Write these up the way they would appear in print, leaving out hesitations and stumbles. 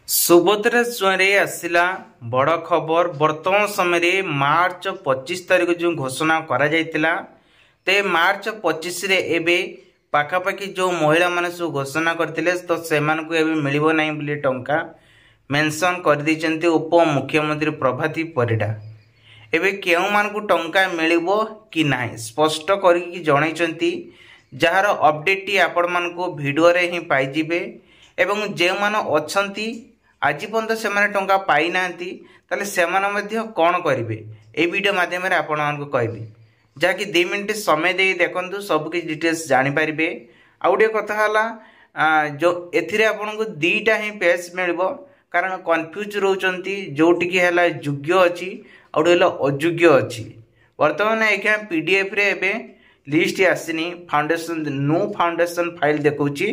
सुभद्रा जुआरे आसला बड़ खबर वर्तमान समय मार्च 25 तारीख जो घोषणा करा जायतिला ते मार्च 25 रे एबे पाखापाखि जो महिला माने सब घोषणा करथिले तो सेमान को एबे मिलिबो नाही बोली टंका मेंशन कर दैचंती उप मुख्यमंत्री प्रभाती परिडा एबे केउ मान को टंका मिलिबो कि नाही स्पष्ट करिकि जणाइचंती जार अपडेट टी आपण मान को वीडियो रे ही पाई जिबे एवं जे मान अछंती आज पर्यंत से टंका पाई नांती ताले सेमाने मध्य कौन करेंगे ये वीडियो माध्यम आपण कहबी जहाँकि 2 मिनट समय दे देखु सबकि डिटेल्स जानीपारे। आउ गोटे कथा जो एथिरे आपन को दीटा ही पेज मिल कारण कन्फ्यूज रोचंती जोटिकी है योग्य अच्छी आउटे अयोग्य अच्छी बर्तमान एक पीडीएफ रे एबे लिस्ट आसनी फाउंडेशन नो फाउंडेशन फाइल देखौची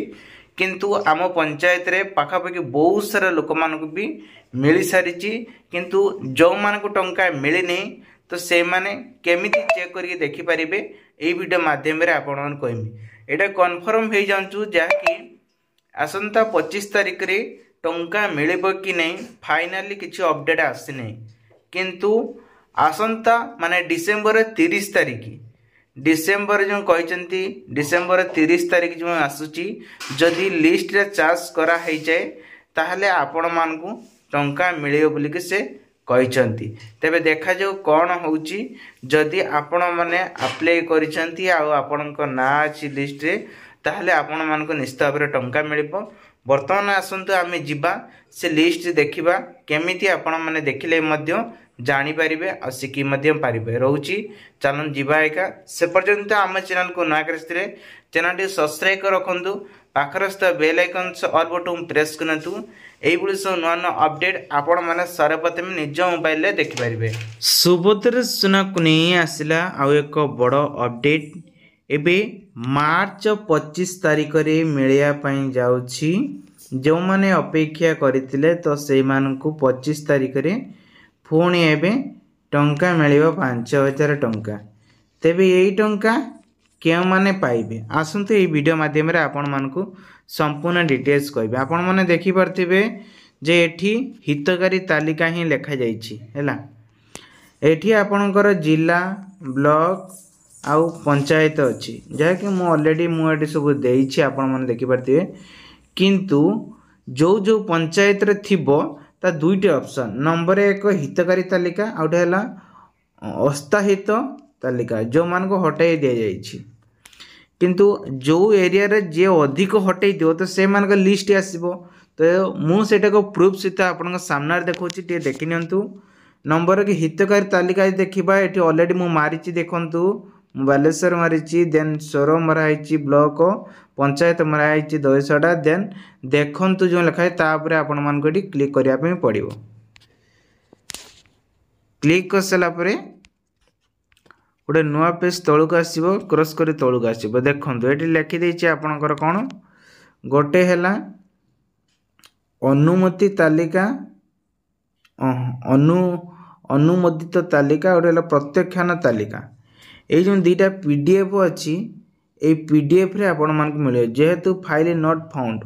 किंतु आम पंचायत रे पाखापाखि बहुत सारा लोक मान को भी मिल सारी किंतु जो मान को टंका मिलनी तो से माने केमिति चेक करके देखि परिबे ए वीडियो माध्यम रे आपण मन कहमी एटा कन्फर्म हो जांचू जहाँकि आसंता 25 तारीख रे टंका मिलिबो कि नहीं फाइनली किछि अपडेट आसी नहीं किंतु आसंता माने डिसेंबर 30 तारीख डिसेंबर जो कहते डिसेंबर 30 तारीख जो आसूची जदि लिस्ट रे चार्ज करा है जाए ताहले आपण मान को टंका मिलियो बोली के से कहते तेबे देखा जाऊ कौन होउची जदि आपण माने अप्लाई करिसंती आ आपण को ना अछि लिस्ट रे ताहले आपण मान को निश्चित भाव रे टंका मिलिबो। वर्तमान आसंतु आमे जिबा से लिस्ट देखिबा केमिति आपण माने देखिले मध्य जानी पारिबे आ सिकी मध्यम पारिबे रहउची चलन जीवा एका से पर्यंत आम चैनल को ना करस्थिले चैनल टी सब्सक्राइब कर रखंतु पाखरस्थ bell icon all button press करंतु एई बुली सब नवा नवा अपडेट आपण माने सर्वप्रथम निज मोबाइल रे देखि पारिबे। सुभद्रा सुना को नै आसिला आ एक बड़ अपडेट एबे मार्च 25 तारिख रे मिलिया पई जाउची जो माने अपेक्षा करथिले तो सेई मान को 25 तारिख रे पुणी एवं टंका मिल 5000 टंका तेबे यही टंका क्यों माने पाइबे आसंतु ये वीडियो माध्यम रे आपण मान को संपूर्ण डिटेल्स कहबे। आपण माने देखि परथिबे जे एठी हितकारी तालिका ही लेखा जाइछि हैला एठी आपणकर जिला ब्लॉक आउ पंचायत अछि जहाँकि मु ऑलरेडी मु एठी सब देइछि आपण माने देखि परथिबे किंतु जो जो पंचायत रे थिबो ता दुईटे ऑप्शन नंबर 1 हितकारी तालिका आउटे हला अस्थायित तालिका जो मान को हटाई दिया जाइछि किंतु जो एरिया रे जे अधिक हटाई दियो तो से मान का लिस्ट आसीबो तो मु सेटा को प्रूफ सहित आपन सामने देखौछि टे देखि नियंतु नंबर के हितकारी तालिका देखिबा एठी ऑलरेडी मु मारिछि देखंतु बालेश्वर मारिछि देन सोरो मराइछि ब्लॉक पंचायत मराइछि 200टा देन देखंतु जो लिखा है तापर आपण मान को क्लिक करिया पे पड़िबो क्लिक कर सला परे गोटे नुआ पेज तळुक आसीबो क्रॉस करी तळुक आसीबो देखंतु एठी लिखि दैछि आपणकर कोन गोटे हैला अनुमति तालिका अनुमोदित तालिका और हैला प्रत्यक्षान तालिका ए जो दीटा पीडीएफ अच्छी ए पीडीएफ रे आपण मान को मिले जेहेतु फाइल नॉट फाउंड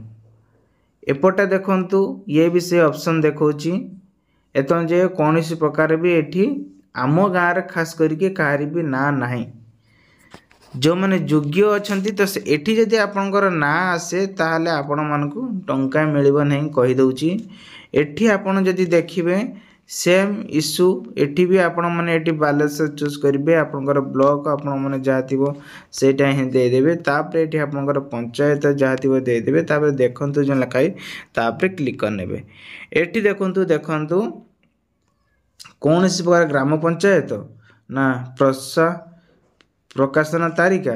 एपटा देखंतु ये भी से ऑप्शन देखौची एतन जे कोनोसी प्रकार भी एठी आम गाँव रे खास करके कहारी भी ना नाही जो माने योग्य अछंती तो एठी जदि आपनकर ना आसे ताहले आपण मान को टंका मिलिबो नहीं कहि दउची एठी आपण जदि देखिबे सेम इश्यू एठी भी आपण माने एठी बालेश्वर चूज करिवे आपनकर ब्लॉक आपण माने जातिबो सेटा ही दे देबे तापर एठी आपनकर पंचायत जातिबो दे देबे तापर देखंतु जो लखाई तापर क्लिक करनेबे एठी देखंतु कौन सी प्रकार ग्राम पंचायत ना प्रकाशन तारिका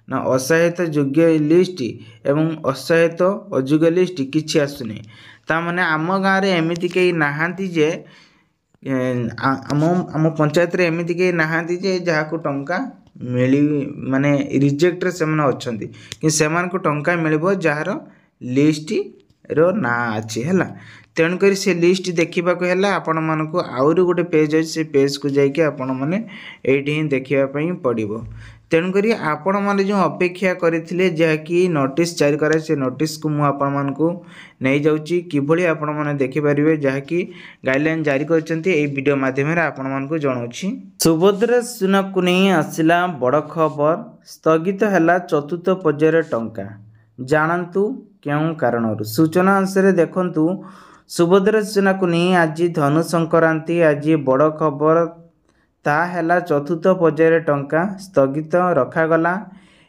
ना असहायत योग्य लिस्ट एवं असहायत अयोग्य लिस्ट किछि आसुनी ता माने आम गाँव रे एमिति के नाहांती जे आम पंचायत रे एमिति के नाहांती जे जहा को टंका मिली माने रिजेक्ट रे सेमन अछंती कि सेमान को टंका मिलिबो जहार लिस्ट रो ना अछि हैला तेणुक से लिस्ट देखा है आपण मानक आउरी गोटे पेज अच्छे से पेज को जाकि आपण मैंने ये देखा पड़ो तेणुकरी आपण मैंने जो अपेक्षा करते जहाँकि नोटिस जारी कराए से नोटिस को मुझे आपण नहीं जाऊँगी किभली आपण मैंने देखिपारे जहाँकि गाइडलाइन जारी करीडियो मध्यम आपण जनाऊँ। सुभद्रा योजना को नहीं आसला बड़ खबर स्थगित है चतुर्थ पर्यायर टंका जानतु क्यों कारण सूचना अनुसार देखु सुभद्रा योजना को नहीं आज धनु संक्रांति आज बड़ खबर ताहला चतुर्थ पर्यायर टंका स्थगित रखागला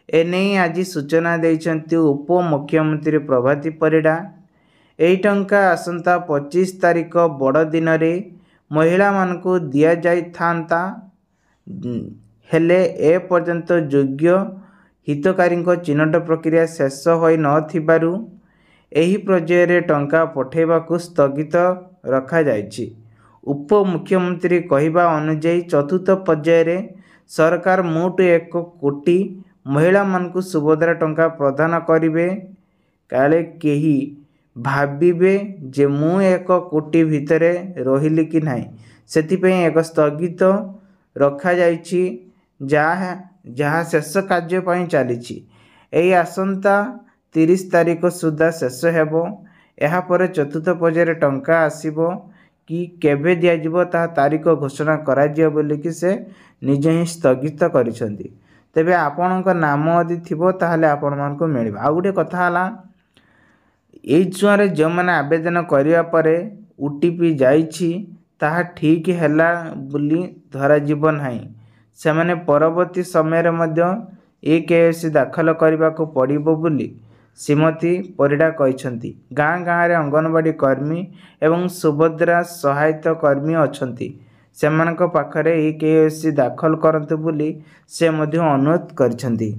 एने आज सूचना देइछन्ति उप मुख्यमंत्री प्रभाती परिडा। एही टंका आसंता 25 तारिख बड़ दिन रे महिला मानकु दिया जाई थांता हेले ए पर्यंत योग्य हितकारी चिन्हट प्रक्रिया शेष होई नथिबारु एही पर्यायर टंका पठेबाकु स्थगित रखा जाइछि। उप मुख्यमंत्री कहवा अनुजाई चतुर्थ पर्यायर सरकार मोट 1 कोटी महिला मानकु सुभद्रा टंका प्रदान करिवे काले केही भाबिबे जे मु 1 कोटी भितरे रहिली कि नाही सेथिपई एक स्थगित रखा जाइछि जहाँ शेष कार्य पई चलीछि एई आसंता 30 तारिख सुधा शेष हेबो। एहा परे चतुर्थ पर्यायर टंका आसीबो कि केबे दिया ता तारीख घोषणा करा जियो बोली कि से निजे ही स्थगित करिसंती। तेबे आपणक नाम यदि थिबो ताहले आपण मानको मिलिबा। आ गुटे कथा हला एई छुआरे जो माने आवेदन करिया परे ओटीपी जाइछि ताहा ठीक हैला बोली धरा जीव नाही से माने परवर्ती समय रे मध्य ए केएससी दाखल करबा को पड़िबो बोली श्रीमती परिडा कहते गाँ गाँव में अंगनवाड़ी कर्मी एवं सुभद्रा सहायता कर्मी अछंती सेमानक पाखरे ए केएससी दाखल करंतु बोली से मध्य अनुरोध करछंती।